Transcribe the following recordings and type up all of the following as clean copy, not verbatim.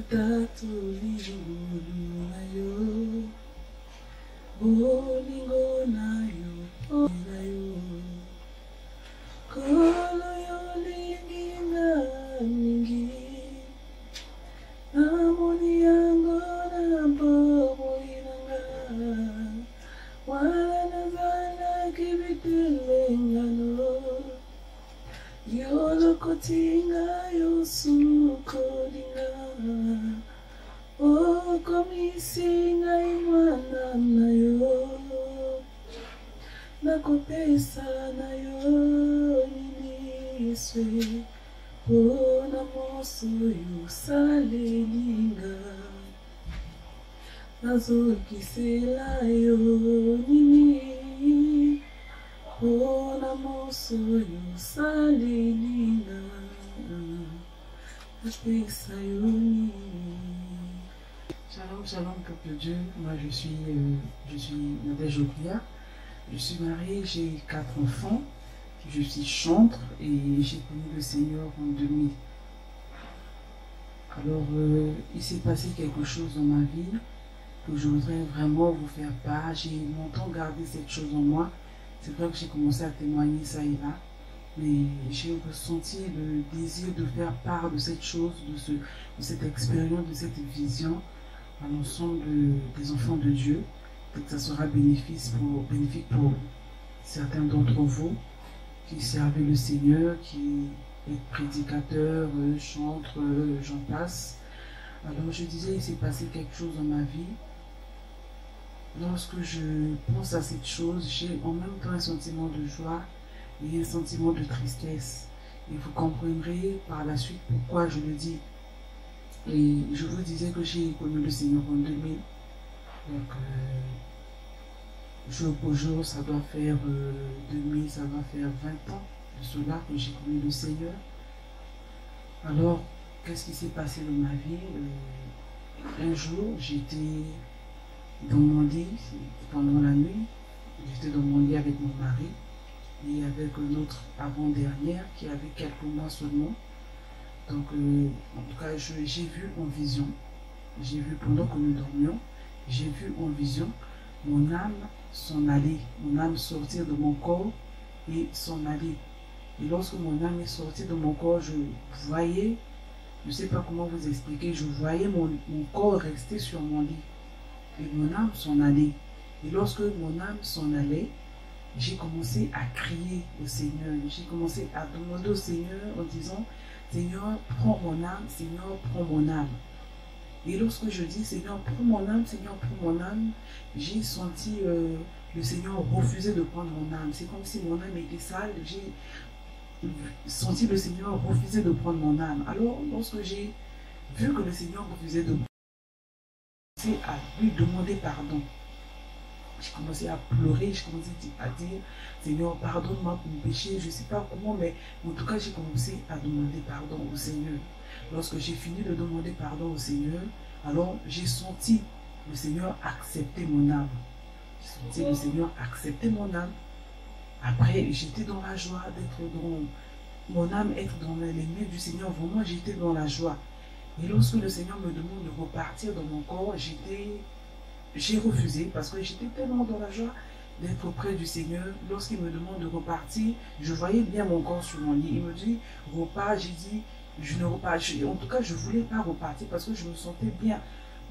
tatu lijuru na yo, bolingo na yo, na yo. Kolo yo linginga mingi, amoni yango na bobo inanga, wala nazana kibitelengano, yolo kotinga yosukolinga, o komisinga imwana na yo, nakopesa na yo niniswe, ona moso yo salelinga, nazokisela yo nini, ona moso yo salelinga, napesa yo nini. Shalom, shalom, peuple de Dieu. Moi, je suis Nadège Oklia. Je suis mariée, j'ai 4 enfants. Je suis chantre et j'ai connu le Seigneur en 2000. Alors, il s'est passé quelque chose dans ma vie que je voudrais vraiment vous faire part. J'ai longtemps gardé cette chose en moi. C'est vrai que j'ai commencé à témoigner ça et là. Mais j'ai ressenti le désir de faire part de cette chose, de cette expérience, de cette vision à l'ensemble des enfants de Dieu. Peut-être que ça sera bénéfique pour certains d'entre vous qui servent le Seigneur, qui est prédicateur, chantre, j'en passe. Alors je disais, il s'est passé quelque chose dans ma vie. Lorsque je pense à cette chose, j'ai en même temps un sentiment de joie et un sentiment de tristesse. Et vous comprendrez par la suite pourquoi je le dis. Et je vous disais que j'ai connu le Seigneur en 2000. Donc, jour pour jour, ça doit faire 2000, ça doit faire 20 ans de cela que j'ai connu le Seigneur. Alors, qu'est-ce qui s'est passé dans ma vie? Un jour, j'étais dans mon lit, pendant la nuit, j'étais dans mon lit avec mon mari et avec notre avant-dernière qui avait quelques mois seulement. Donc, en tout cas, j'ai vu en vision, j'ai vu pendant que nous dormions, j'ai vu en vision mon âme s'en aller, mon âme sortir de mon corps et s'en aller. Et lorsque mon âme est sortie de mon corps, je voyais, je ne sais pas comment vous expliquer, je voyais mon corps rester sur mon lit et mon âme s'en aller. Et lorsque mon âme s'en allait, j'ai commencé à crier au Seigneur, j'ai commencé à demander au Seigneur en disant, Seigneur, prends mon âme, Seigneur, prends mon âme. Et lorsque je dis, Seigneur, prends mon âme, Seigneur, prends mon âme, j'ai senti le Seigneur refuser de prendre mon âme. C'est comme si mon âme était sale, j'ai senti le Seigneur refuser de prendre mon âme. Alors, lorsque j'ai vu que le Seigneur refusait de prendre, j'ai commencé à lui demander pardon. J'ai commencé à pleurer, j'ai commencé à dire, Seigneur, pardonne-moi pour mon péché, je ne sais pas comment, mais en tout cas, j'ai commencé à demander pardon au Seigneur. Lorsque j'ai fini de demander pardon au Seigneur, alors j'ai senti le Seigneur accepter mon âme. J'ai senti le Seigneur accepter mon âme. Après, j'étais dans la joie d'être dans mon âme, être dans les mains du Seigneur. Vraiment, j'étais dans la joie. Et lorsque le Seigneur me demande de repartir dans mon corps, j'ai refusé parce que j'étais tellement dans la joie d'être près du Seigneur. Lorsqu'il me demande de repartir, je voyais bien mon corps sur mon lit. Il me dit, repars. J'ai dit, je ne repars. En tout cas, je ne voulais pas repartir parce que je me sentais bien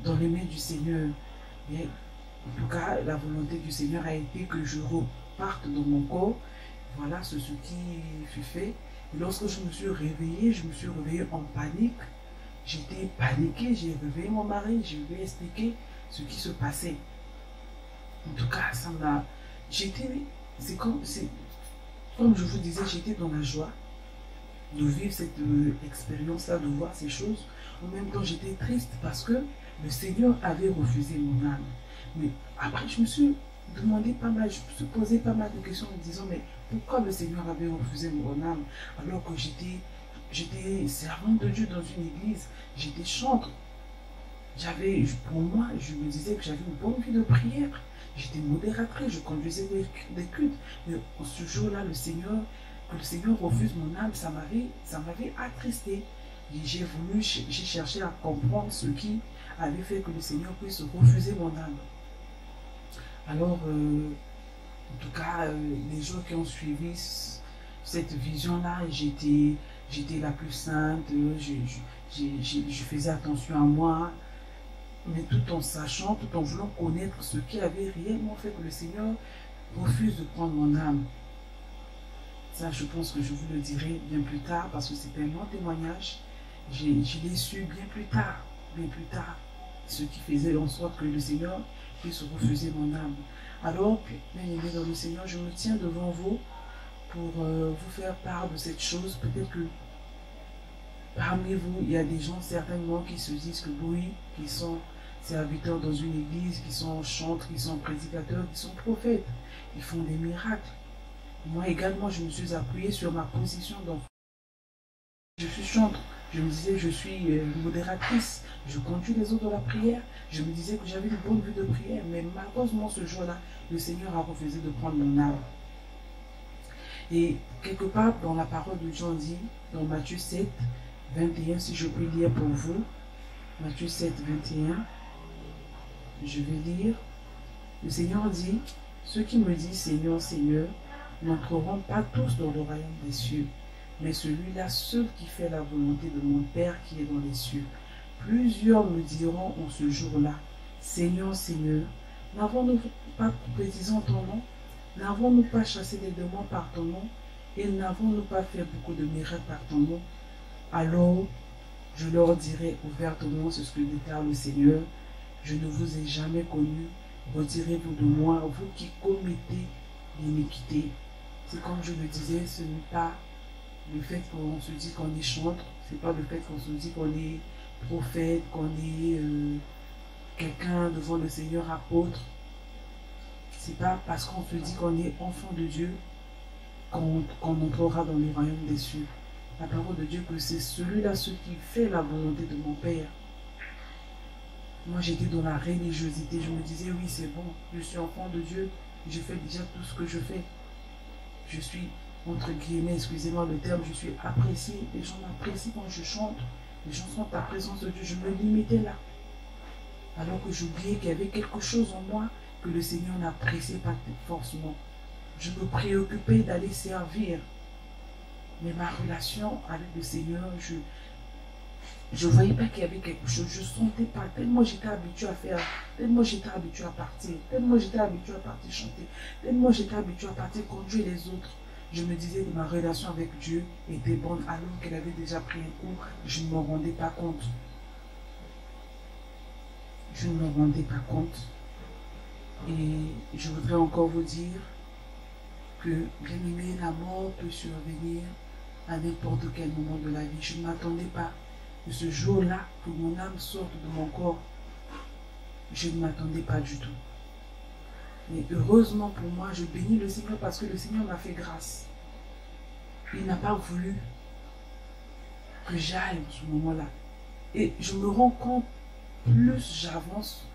dans les mains du Seigneur. Mais en tout cas, la volonté du Seigneur a été que je reparte dans mon corps. Voilà ce qui fut fait. Et lorsque je me suis réveillée en panique. J'étais paniquée, j'ai réveillé mon mari, je lui ai expliqué ce qui se passait. En tout cas, ça m'a... C'est comme je vous disais, j'étais dans la joie de vivre cette expérience-là, de voir ces choses. En même temps, j'étais triste parce que le Seigneur avait refusé mon âme. Mais après, je me suis demandé pas mal, je me suis posé pas mal de questions en me disant, mais pourquoi le Seigneur avait refusé mon âme alors que j'étais servante de Dieu dans une église, j'étais chantre. Pour moi, je me disais que j'avais une bonne vie de prière. J'étais modératrice, je conduisais des cultes. Mais ce jour-là, que le Seigneur refuse mon âme, ça m'avait attristé. j'ai cherché à comprendre ce qui avait fait que le Seigneur puisse refuser mon âme. Alors, en tout cas, les jours qui ont suivi cette vision-là, j'étais la plus sainte, je faisais attention à moi, mais tout en sachant, tout en voulant connaître ce qui avait réellement fait que le Seigneur refuse de prendre mon âme. Ça, je pense que je vous le dirai bien plus tard, parce que c'est un long témoignage. Je l'ai su bien plus tard, ce qui faisait en sorte que le Seigneur puisse refuser mon âme. Alors, bien aimé dans le Seigneur, je me tiens devant vous pour vous faire part de cette chose. Peut-être que parmi vous, il y a des gens certainement qui se disent que oui, qui sont serviteurs dans une église, qui sont chantres, qui sont prédicateurs, qui sont prophètes, qui font des miracles. Moi également, je me suis appuyée sur ma position d'enfant. Je suis chantre. Je me disais, je suis modératrice, je conduis les autres dans la prière. Je me disais que j'avais une bonne vue de prière, mais malheureusement, ce jour-là, le Seigneur a refusé de prendre mon âme. Et quelque part, dans la parole de Jean dit, dans Matthieu 7, 21, si je peux lire pour vous, Matthieu 7, 21, je vais lire. Le Seigneur dit, ceux qui me disent Seigneur, Seigneur, n'entreront pas tous dans le royaume des cieux, mais celui-là seul qui fait la volonté de mon Père qui est dans les cieux. Plusieurs me diront en ce jour-là, Seigneur, Seigneur, n'avons-nous pas prophétisé en ton nom? N'avons-nous pas chassé des démons par ton nom? Et n'avons-nous pas fait beaucoup de miracles par ton nom? Alors, je leur dirai ouvertement, c'est ce que déclare le Seigneur, je ne vous ai jamais connu, retirez-vous de moi, vous qui commettez l'iniquité. C'est comme je le disais, ce n'est pas le fait qu'on se dit qu'on est chantre, c'est pas le fait qu'on se dit qu'on est prophète, qu'on est quelqu'un devant le Seigneur, apôtre. C'est pas parce qu'on se dit qu'on est enfant de Dieu qu'on entrera dans le royaume des cieux. La parole de Dieu que c'est celui-là, ce qui fait la volonté de mon Père. Moi j'étais dans la religiosité, je me disais oui c'est bon, je suis enfant de Dieu, je fais déjà tout ce que je fais. Je suis, entre guillemets, excusez-moi le terme, je suis apprécié, les gens m'apprécient quand je chante, les gens sont à la présence de Dieu, je me limitais là. Alors que j'oubliais qu'il y avait quelque chose en moi que le Seigneur n'appréciait pas forcément. Je me préoccupais d'aller servir. Mais ma relation avec le Seigneur, je ne voyais pas qu'il y avait quelque chose. Je ne sentais pas. Tellement j'étais habitué à faire. Tellement j'étais habitué à partir. Tellement j'étais habitué à partir chanter. Tellement j'étais habitué à partir conduire les autres. Je me disais que ma relation avec Dieu était bonne alors qu'elle avait déjà pris un coup. Je ne m'en rendais pas compte. Je ne me rendais pas compte. Et je voudrais encore vous dire que, bien aimé, la mort peut survenir à n'importe quel moment de la vie. Je ne m'attendais pas que ce jour-là, que mon âme sorte de mon corps. Je ne m'attendais pas du tout. Mais heureusement pour moi, je bénis le Seigneur parce que le Seigneur m'a fait grâce. Il n'a pas voulu que j'aille à ce moment-là. Et je me rends compte, plus j'avance,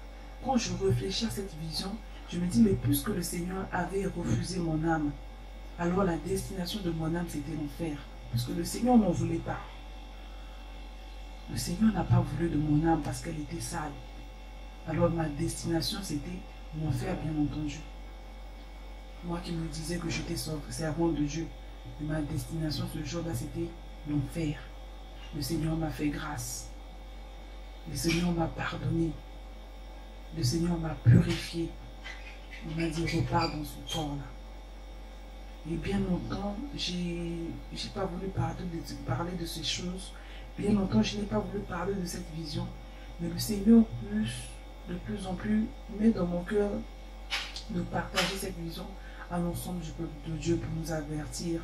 quand je réfléchis à cette vision, je me dis, mais puisque le Seigneur avait refusé mon âme, alors la destination de mon âme, c'était l'enfer. Parce que le Seigneur n'en voulait pas. Le Seigneur n'a pas voulu de mon âme parce qu'elle était sale. Alors ma destination, c'était l'enfer, bien entendu. Moi qui me disais que j'étais servante de Dieu, et ma destination ce jour-là, c'était l'enfer. Le Seigneur m'a fait grâce. Le Seigneur m'a pardonné. Le Seigneur m'a purifié. Il m'a dit, repars dans ce corps-là. Et bien longtemps, je n'ai pas voulu parler de ces choses. Bien longtemps, je n'ai pas voulu parler de cette vision. Mais le Seigneur, de plus en plus, met dans mon cœur de partager cette vision à l'ensemble du peuple de Dieu pour nous avertir.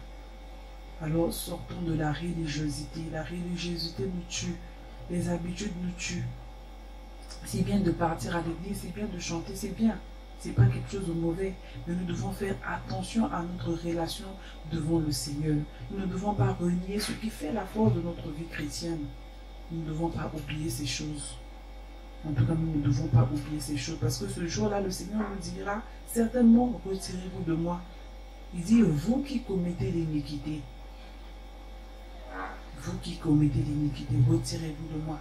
Alors, sortons de la religiosité. La religiosité nous tue. Les habitudes nous tuent. C'est bien de partir à l'église, c'est bien de chanter, c'est bien. Ce n'est pas quelque chose de mauvais, mais nous devons faire attention à notre relation devant le Seigneur. Nous ne devons pas renier ce qui fait la force de notre vie chrétienne. Nous ne devons pas oublier ces choses. En tout cas, nous ne devons pas oublier ces choses, parce que ce jour-là, le Seigneur nous dira, certainement, retirez-vous de moi. Il dit, vous qui commettez l'iniquité, vous Vous qui commettez l'iniquité, retirez-vous de moi.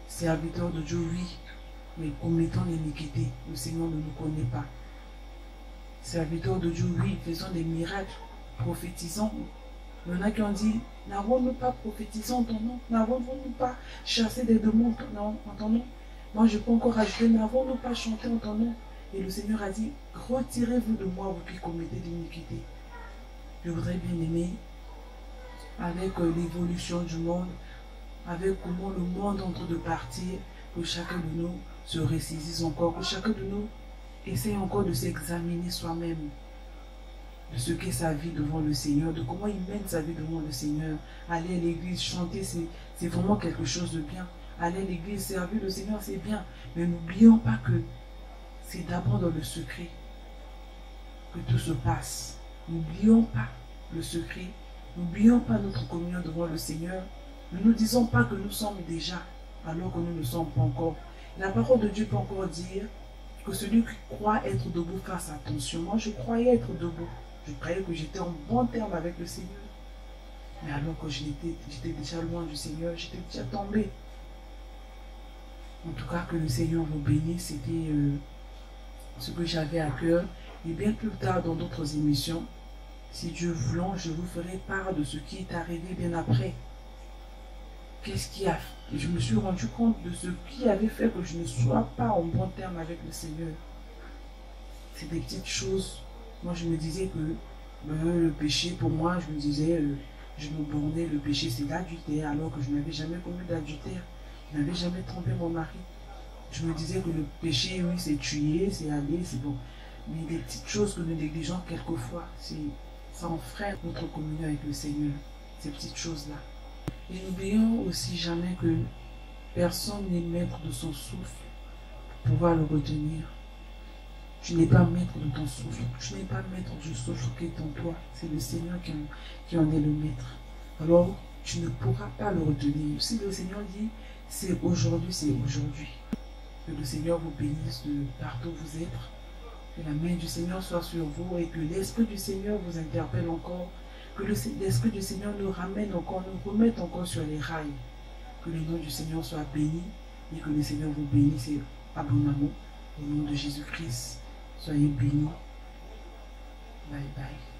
Serviteurs de Dieu, oui, mais commettons l'iniquité. Le Seigneur ne nous connaît pas. Serviteurs de Dieu, oui, faisons des miracles, prophétisons. Il y en a qui ont dit, n'avons-nous pas prophétisé en ton nom? N'avons-nous pas chassé des démons en ton nom? Moi, je peux encore ajouter, n'avons-nous pas chanté en ton nom? Et le Seigneur a dit, retirez-vous de moi, vous qui commettez l'iniquité. Je voudrais bien aimer, avec l'évolution du monde, avec comment le monde est en train de partir, que chacun de nous se ressaisisse encore, que chacun de nous essaye encore de s'examiner soi-même, de ce qu'est sa vie devant le Seigneur, de comment il mène sa vie devant le Seigneur. Aller à l'église, chanter, c'est vraiment quelque chose de bien. Aller à l'église, servir le Seigneur, c'est bien. Mais n'oublions pas que c'est d'abord dans le secret que tout se passe. N'oublions pas le secret. N'oublions pas notre communion devant le Seigneur. Ne nous disons pas que nous sommes déjà, alors que nous ne sommes pas encore. La parole de Dieu peut encore dire que celui qui croit être debout fasse attention. Moi, je croyais être debout. Je croyais que j'étais en bon terme avec le Seigneur. Mais alors que j'étais déjà loin du Seigneur, j'étais déjà tombé. En tout cas, que le Seigneur vous bénisse. C'était ce que j'avais à cœur. Et bien plus tard, dans d'autres émissions, si Dieu voulant, je vous ferai part de ce qui est arrivé bien après. Qu'est-ce qui a fait? Je me suis rendu compte de ce qui avait fait que je ne sois pas en bon terme avec le Seigneur. C'est des petites choses. Moi, je me disais que le péché, pour moi, je me disais, je me bornais, le péché, c'est l'adultère, alors que je n'avais jamais commis d'adultère. Je n'avais jamais trompé mon mari. Je me disais que le péché, oui, c'est tuer, c'est aller, c'est bon. Mais des petites choses que nous négligeons quelquefois, ça enfreint notre communion avec le Seigneur. Ces petites choses-là. Et n'oublions aussi jamais que personne n'est maître de son souffle pour pouvoir le retenir. Tu n'es pas maître de ton souffle. Tu n'es pas maître du souffle qui est en toi. C'est le Seigneur qui en est le maître. Alors, tu ne pourras pas le retenir. Si le Seigneur dit, c'est aujourd'hui, c'est aujourd'hui. Que le Seigneur vous bénisse de partout où vous êtes. Que la main du Seigneur soit sur vous et que l'Esprit du Seigneur vous interpelle encore. Que l'Esprit du Seigneur nous ramène encore, nous remette encore sur les rails. Que le nom du Seigneur soit béni et que le Seigneur vous bénisse abondamment. Au nom de Jésus-Christ, soyez bénis. Bye bye.